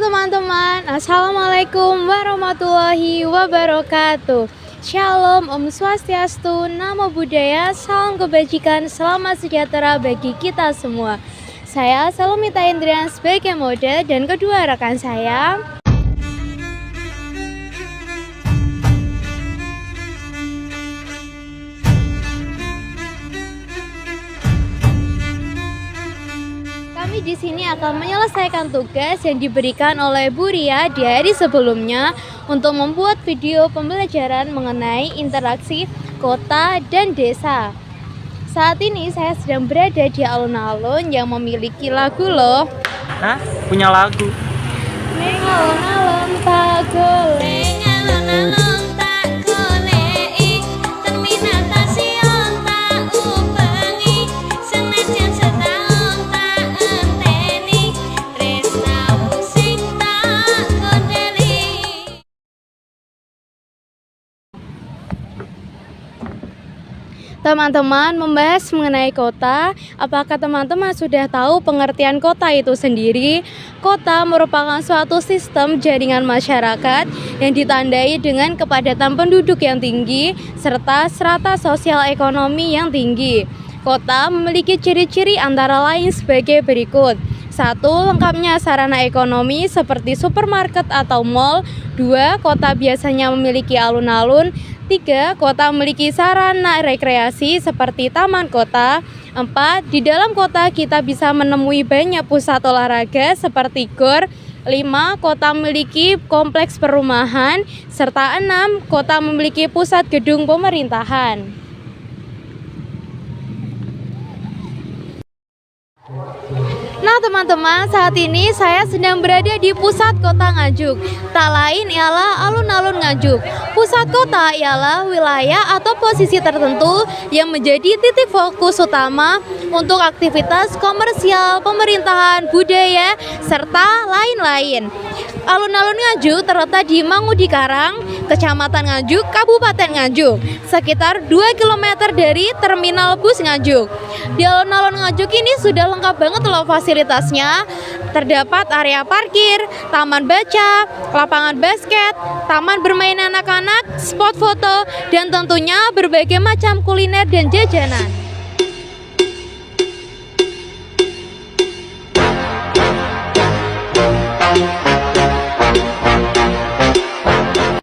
teman-teman, Assalamualaikum warahmatullahi wabarakatuh. Shalom, Om Swastiastu, Namo Buddhaya, salam kebajikan, selamat sejahtera bagi kita semua. Saya Salomita Indrian sebagai model dan kedua rekan saya di sini akan menyelesaikan tugas yang diberikan oleh Bu Ria di hari sebelumnya untuk membuat video pembelajaran mengenai interaksi kota dan desa. Saat ini saya sedang berada di alun-alun yang memiliki lagu loh. Hah? Punya lagu? Neng alun-alun tak golek. Teman-teman membahas mengenai kota. Apakah teman-teman sudah tahu pengertian kota itu sendiri? Kota merupakan suatu sistem jaringan masyarakat yang ditandai dengan kepadatan penduduk yang tinggi serta strata sosial ekonomi yang tinggi. Kota memiliki ciri-ciri antara lain sebagai berikut. 1. Lengkapnya sarana ekonomi seperti supermarket atau mall. 2. Kota biasanya memiliki alun-alun. 3. Kota memiliki sarana rekreasi seperti taman kota. 4. Di dalam kota kita bisa menemui banyak pusat olahraga seperti GOR. 5. Kota memiliki kompleks perumahan. Serta 6. Kota memiliki pusat gedung pemerintahan. Nah teman-teman, saat ini saya sedang berada di pusat kota Nganjuk. Tak lain ialah alun-alun Nganjuk. Pusat kota ialah wilayah atau posisi tertentu yang menjadi titik fokus utama untuk aktivitas komersial, pemerintahan, budaya, serta lain-lain. Alun-alun Nganjuk terletak di Mangudi Karang, Kecamatan Nganjuk, Kabupaten Nganjuk, sekitar 2 km dari Terminal Bus Nganjuk. Di alun-alun Nganjuk ini sudah lengkap banget loh fasilitasnya. Terdapat area parkir, taman baca, lapangan basket, taman bermain anak-anak, spot foto, dan tentunya berbagai macam kuliner dan jajanan.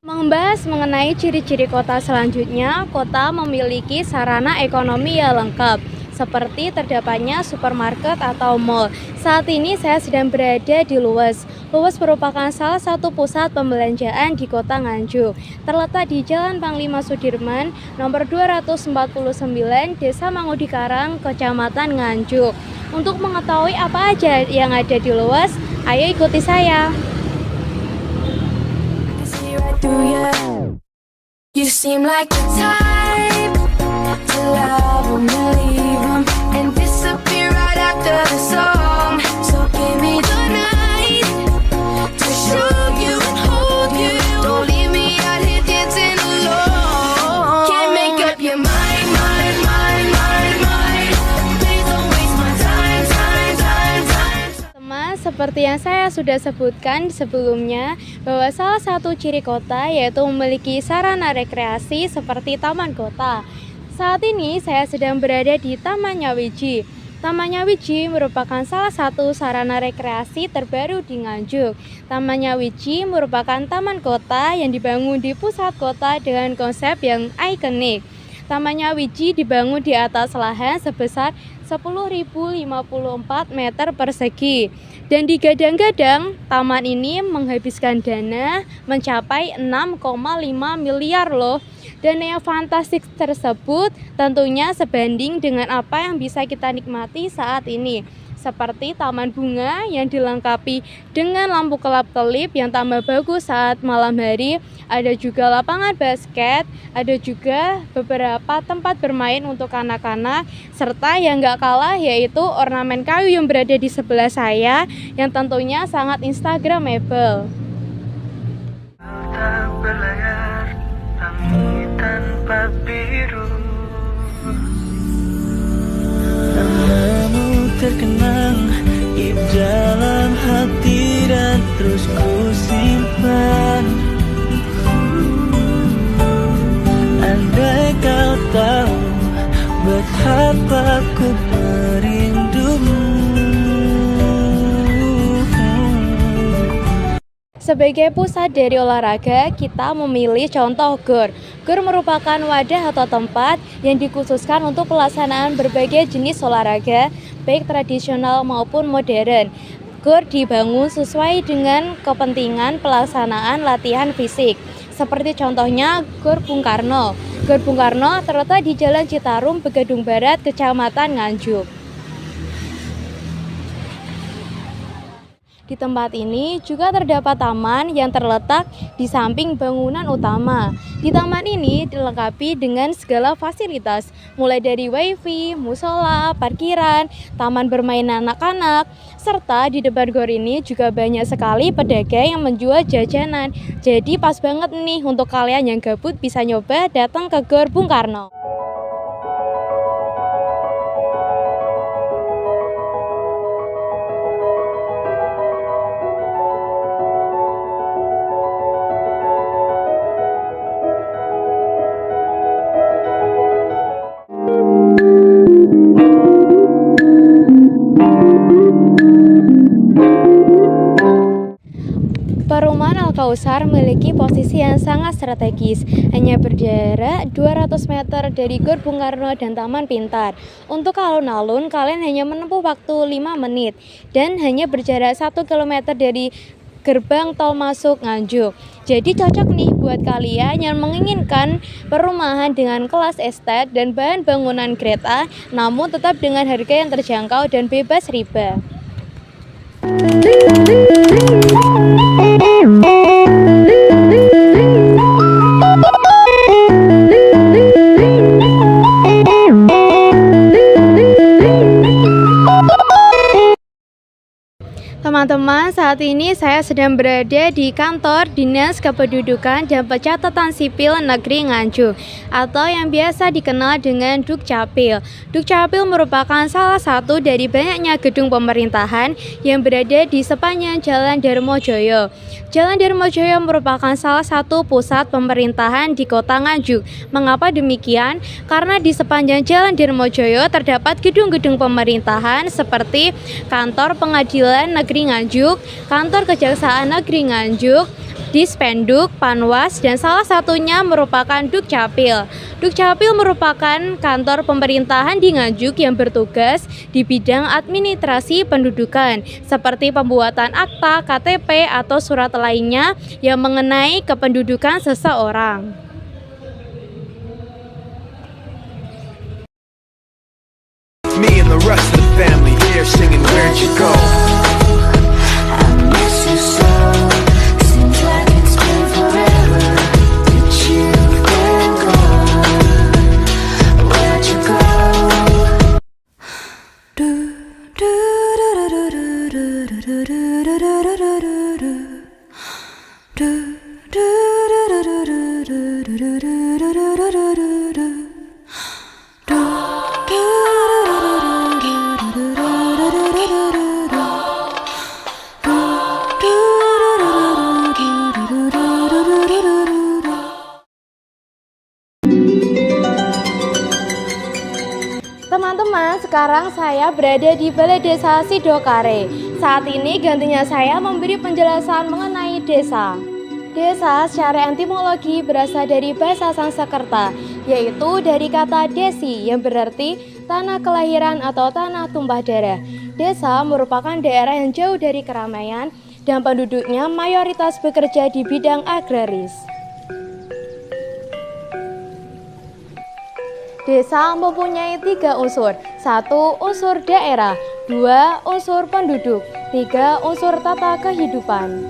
Membahas mengenai ciri-ciri kota selanjutnya, kota memiliki sarana ekonomi yang lengkap, seperti terdapatnya supermarket atau mall. Saat ini saya sedang berada di Luwes. Luwes merupakan salah satu pusat pembelanjaan di kota Nganjuk. Terletak di Jalan Panglima Sudirman, nomor 249, Desa Mangudi Karang, Kecamatan Nganjuk. Untuk mengetahui apa aja yang ada di Luwes, ayo ikuti saya. You seem like the type to love them and leave them and disappear right after the song. So give me the night to show you and hold you. Don't leave me out here dancing alone. Can't make up your mind, mind, mind, mind, mind. Please don't waste my time, time, time, time. Teman, seperti yang saya sudah sebutkan sebelumnya, bahwa salah satu ciri kota yaitu memiliki sarana rekreasi seperti taman kota. Saat ini saya sedang berada di Taman Nyawiji. Taman Nyawiji merupakan salah satu sarana rekreasi terbaru di Nganjuk. Taman Nyawiji merupakan taman kota yang dibangun di pusat kota dengan konsep yang ikonik. Taman Nyawiji dibangun di atas lahan sebesar 10.054 meter persegi. Dan digadang-gadang taman ini menghabiskan dana mencapai 6,5 miliar loh. Dana yang fantastik tersebut tentunya sebanding dengan apa yang bisa kita nikmati saat ini. Seperti taman bunga yang dilengkapi dengan lampu kelap-kelip yang tambah bagus saat malam hari. Ada juga lapangan basket, ada juga beberapa tempat bermain untuk anak-anak. Serta yang gak kalah yaitu ornamen kayu yang berada di sebelah saya yang tentunya sangat instagramable. Berlayar, langit tanpa biru. Namamu terkenang di dalam hati dan terus Sebagai pusat dari olahraga, kita memilih contoh GOR. GOR merupakan wadah atau tempat yang dikhususkan untuk pelaksanaan berbagai jenis olahraga, baik tradisional maupun modern. GOR dibangun sesuai dengan kepentingan pelaksanaan latihan fisik. Seperti contohnya GOR Bung Karno. GOR Bung Karno terletak di Jalan Citarum, Begadung Barat, Kecamatan Nganjuk. Di tempat ini juga terdapat taman yang terletak di samping bangunan utama. Di taman ini dilengkapi dengan segala fasilitas, mulai dari wifi, musola, parkiran, taman bermain anak-anak, serta di depan GOR ini juga banyak sekali pedagang yang menjual jajanan. Jadi pas banget nih untuk kalian yang gabut bisa nyoba datang ke GOR Bung Karno. Perumahan Al-Kautsar memiliki posisi yang sangat strategis, hanya berjarak 200 meter dari GOR Bung Karno dan Taman Pintar. Untuk alun-alun, kalian hanya menempuh waktu 5 menit dan hanya berjarak 1 km dari gerbang tol masuk Nganjuk. Jadi cocok nih buat kalian yang menginginkan perumahan dengan kelas estate dan bahan bangunan Grade A, namun tetap dengan harga yang terjangkau dan bebas riba. Teman-teman, saat ini saya sedang berada di kantor Dinas Kependudukan dan Pencatatan Sipil Negeri Nganjuk atau yang biasa dikenal dengan Dukcapil. Dukcapil merupakan salah satu dari banyaknya gedung pemerintahan yang berada di sepanjang Jalan Darmojoyo. Jalan Darmojoyo merupakan salah satu pusat pemerintahan di Kota Nganjuk. Mengapa demikian? Karena di sepanjang Jalan Darmojoyo terdapat gedung-gedung pemerintahan seperti Kantor Pengadilan Negeri Nganjuk, Kantor Kejaksaan Negeri Nganjuk, Dispenduk, Panwas, dan salah satunya merupakan Dukcapil. Dukcapil merupakan kantor pemerintahan di Nganjuk yang bertugas di bidang administrasi pendudukan, seperti pembuatan akta, KTP, atau surat lainnya yang mengenai kependudukan seseorang. Me and the rest of the family here singing Where'd You Go? Teman-teman, sekarang saya berada di Balai Desa Sidokare. Saat ini gantinya saya memberi penjelasan mengenai desa. Desa secara etimologi berasal dari bahasa Sanskerta, yaitu dari kata desi yang berarti tanah kelahiran atau tanah tumpah darah. Desa merupakan daerah yang jauh dari keramaian dan penduduknya mayoritas bekerja di bidang agraris. Desa mempunyai 3 unsur. 1. Unsur daerah. 2. Unsur penduduk. 3. Unsur tata kehidupan.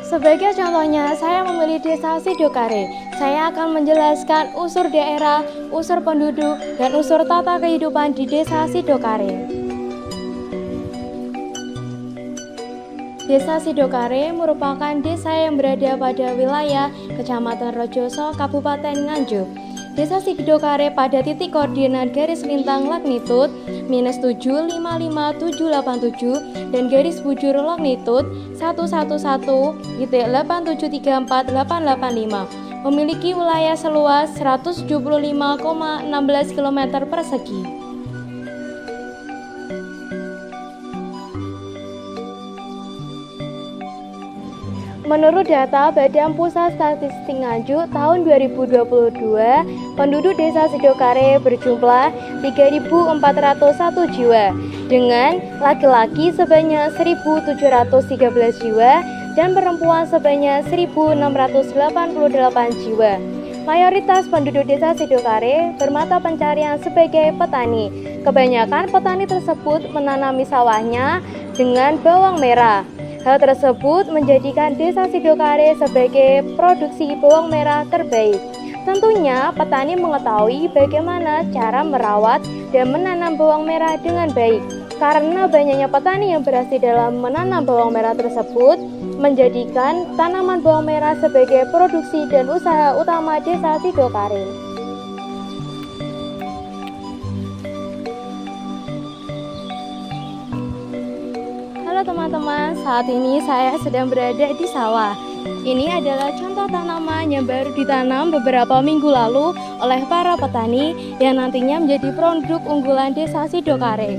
Sebagai contohnya, saya memilih desa Sidokare. Saya akan menjelaskan unsur daerah, unsur penduduk, dan unsur tata kehidupan di desa Sidokare. Desa Sidokare merupakan desa yang berada pada wilayah Kecamatan Rojoso, Kabupaten Nganjuk. Desa Sidokare pada titik koordinat garis lintang lagnitud -755,787 dan garis bujur lagnitud 111.8734885 memiliki wilayah seluas 175,16 km persegi. Menurut data Badan Pusat Statistik Nganjuk tahun 2022, penduduk Desa Sidokare berjumlah 3.401 jiwa, dengan laki-laki sebanyak 1.713 jiwa dan perempuan sebanyak 1.688 jiwa. Mayoritas penduduk Desa Sidokare bermata pencarian sebagai petani. Kebanyakan petani tersebut menanami sawahnya dengan bawang merah. Hal tersebut menjadikan Desa Sidokare sebagai produksi bawang merah terbaik. Tentunya petani mengetahui bagaimana cara merawat dan menanam bawang merah dengan baik. Karena banyaknya petani yang berhasil dalam menanam bawang merah tersebut, menjadikan tanaman bawang merah sebagai produksi dan usaha utama Desa Sidokare. Halo teman-teman, saat ini saya sedang berada di sawah. Ini adalah contoh tanaman yang baru ditanam beberapa minggu lalu oleh para petani yang nantinya menjadi produk unggulan Desa Sidokare.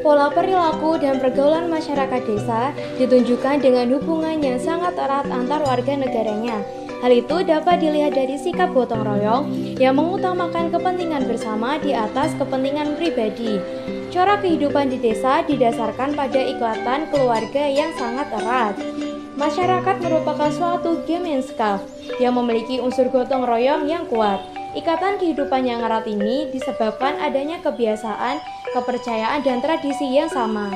Pola perilaku dan pergaulan masyarakat desa ditunjukkan dengan hubungan yang sangat erat antar warga negaranya. Hal itu dapat dilihat dari sikap gotong royong yang mengutamakan kepentingan bersama di atas kepentingan pribadi. Corak kehidupan di desa didasarkan pada ikatan keluarga yang sangat erat. Masyarakat merupakan suatu Gemeinschaft yang memiliki unsur gotong royong yang kuat. Ikatan kehidupan yang erat ini disebabkan adanya kebiasaan, kepercayaan, dan tradisi yang sama.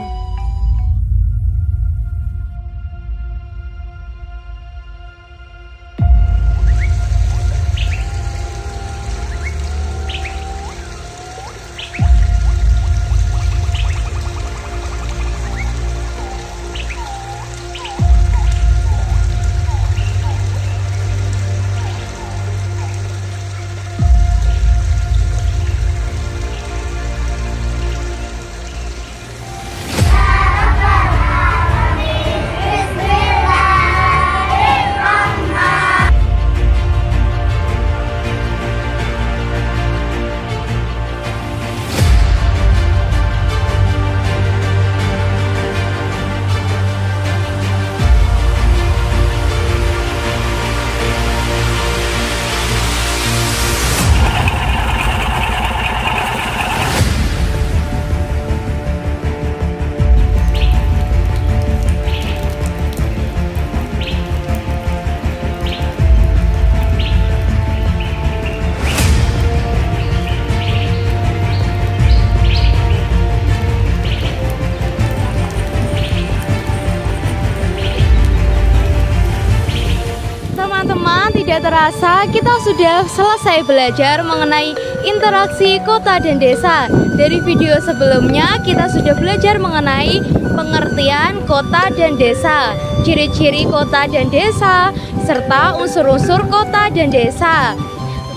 Teman-teman, tidak terasa kita sudah selesai belajar mengenai interaksi kota dan desa. Dari video sebelumnya kita sudah belajar mengenai pengertian kota dan desa, ciri-ciri kota dan desa, serta unsur-unsur kota dan desa.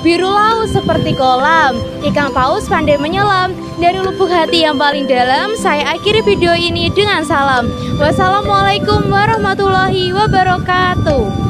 Biru laut seperti kolam, ikan paus pandai menyelam. Dari lubuk hati yang paling dalam, saya akhiri video ini dengan salam. Wassalamualaikum warahmatullahi wabarakatuh.